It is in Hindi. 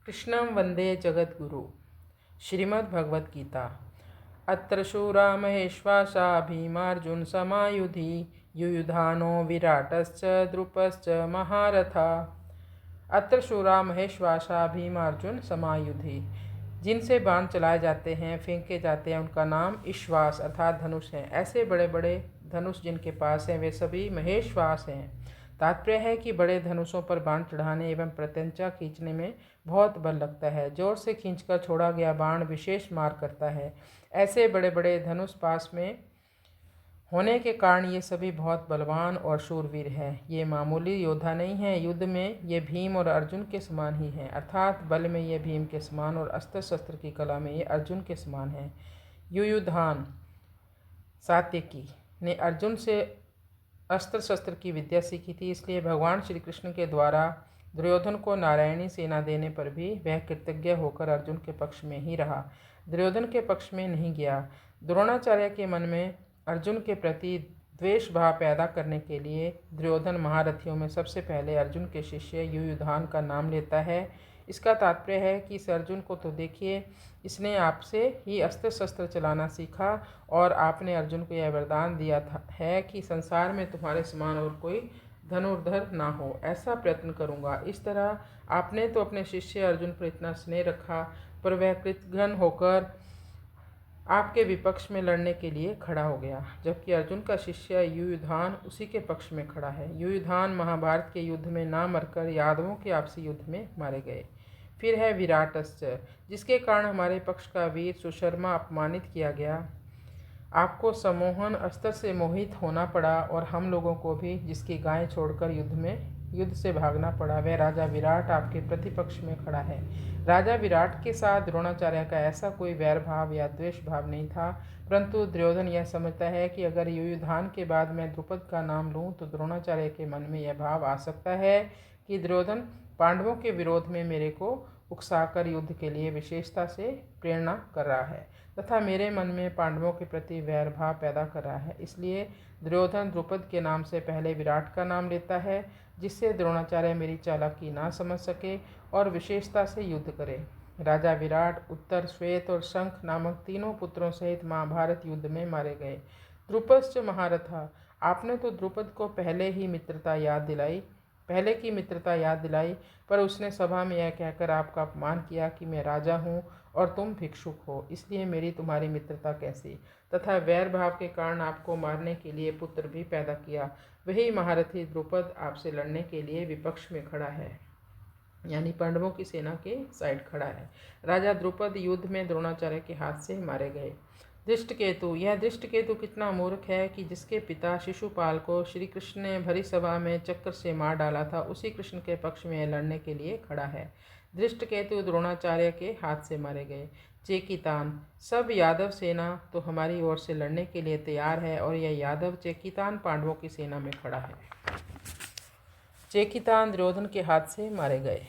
कृष्णं वंदे जगद्गुरु। श्रीमद्भगवद्गीता। अत्र शूरा महेश्वासा भीमार्जुन समायुधि युयुधानो विराटश्च द्रुपश्च महारथा। अत्र शूरा महेश्वासा भीमार्जुन समायुधि। जिनसे बाण चलाए जाते हैं, फेंके जाते हैं, उनका नाम ईश्वास अर्थात धनुष है। ऐसे बड़े बड़े धनुष जिनके पास हैं वे सभी महेश्वास हैं। तात्पर्य है कि बड़े धनुषों पर बाण चढ़ाने एवं प्रत्यंचा खींचने में बहुत बल लगता है। जोर से खींचकर छोड़ा गया बाण विशेष मार करता है। ऐसे बड़े बड़े धनुष पास में होने के कारण ये सभी बहुत बलवान और शूरवीर हैं। ये मामूली योद्धा नहीं हैं। युद्ध में ये भीम और अर्जुन के समान ही हैं, अर्थात बल में ये भीम के समान और अस्त्र शस्त्र की कला में ये अर्जुन के समान हैं। युयुधान सात्यकी ने अर्जुन से अस्त्र शस्त्र की विद्या सीखी थी, इसलिए भगवान श्री कृष्ण के द्वारा दुर्योधन को नारायणी सेना देने पर भी वह कृतज्ञ होकर अर्जुन के पक्ष में ही रहा, दुर्योधन के पक्ष में नहीं गया। द्रोणाचार्य के मन में अर्जुन के प्रति द्वेष भाव पैदा करने के लिए दुर्योधन महारथियों में सबसे पहले अर्जुन के शिष्य युयुधान का नाम लेता है। इसका तात्पर्य है कि इस अर्जुन को तो देखिए, इसने आपसे ही अस्त्र शस्त्र चलाना सीखा और आपने अर्जुन को यह वरदान दिया है कि संसार में तुम्हारे समान और कोई धनुर्धर ना हो, ऐसा प्रयत्न करूँगा। इस तरह आपने तो अपने शिष्य अर्जुन पर इतना स्नेह रखा, पर वह कृतघ्न होकर आपके विपक्ष में लड़ने के लिए खड़ा हो गया, जबकि अर्जुन का शिष्य युयुधान उसी के पक्ष में खड़ा है। युयुधान महाभारत के युद्ध में ना मरकर यादवों के आपसी युद्ध में मारे गए। फिर है विराटश्च, जिसके कारण हमारे पक्ष का वीर सुशर्मा अपमानित किया गया। आपको सम्मोहन अस्त्र से मोहित होना पड़ा और हम लोगों को भी, जिसकी गाय छोड़कर युद्ध से भागना पड़ा, वह राजा विराट आपके प्रतिपक्ष में खड़ा है। राजा विराट के साथ द्रोणाचार्य का ऐसा कोई वैर भाव या द्वेष भाव नहीं था, परंतु दुर्योधन यह समझता है कि अगर युयुधान के बाद मैं द्रुपद का नाम लूँ तो द्रोणाचार्य के मन में यह भाव आ सकता है कि दुर्योधन पांडवों के विरोध में मेरे को उकसाकर युद्ध के लिए विशेषता से प्रेरणा कर रहा है तथा मेरे मन में पांडवों के प्रति वैर भाव पैदा कर रहा है। इसलिए दुर्योधन द्रुपद के नाम से पहले विराट का नाम लेता है, जिससे द्रोणाचार्य मेरी चालाकी ना समझ सके और विशेषता से युद्ध करे। राजा विराट उत्तर, श्वेत और शंख नामक तीनों पुत्रों सहित महाभारत युद्ध में मारे गए। द्रुपश्च महारथा, आपने तो द्रुपद को पहले की मित्रता याद दिलाई, पर उसने सभा में यह कहकर आपका अपमान किया कि मैं राजा हूँ और तुम भिक्षुक हो, इसलिए मेरी तुम्हारी मित्रता कैसी, तथा वैर भाव के कारण आपको मारने के लिए पुत्र भी पैदा किया। वही महारथी द्रुपद आपसे लड़ने के लिए विपक्ष में खड़ा है, यानी पांडवों की सेना के साइड खड़ा है। राजा द्रुपद युद्ध में द्रोणाचार्य के हाथ से मारे गए। दृष्टकेतु, यह दृष्टकेतु कितना मूर्ख है कि जिसके पिता शिशुपाल को श्री कृष्ण ने भरी सभा में चक्कर से मार डाला था, उसी कृष्ण के पक्ष में लड़ने के लिए खड़ा है। दृष्टकेतु द्रोणाचार्य के हाथ से मारे गए। चेकितान, सब यादव सेना तो हमारी ओर से लड़ने के लिए तैयार है और यह यादव चेकितान पांडवों की सेना में खड़ा है। चेकितान दुर्योधन के हाथ से मारे गए।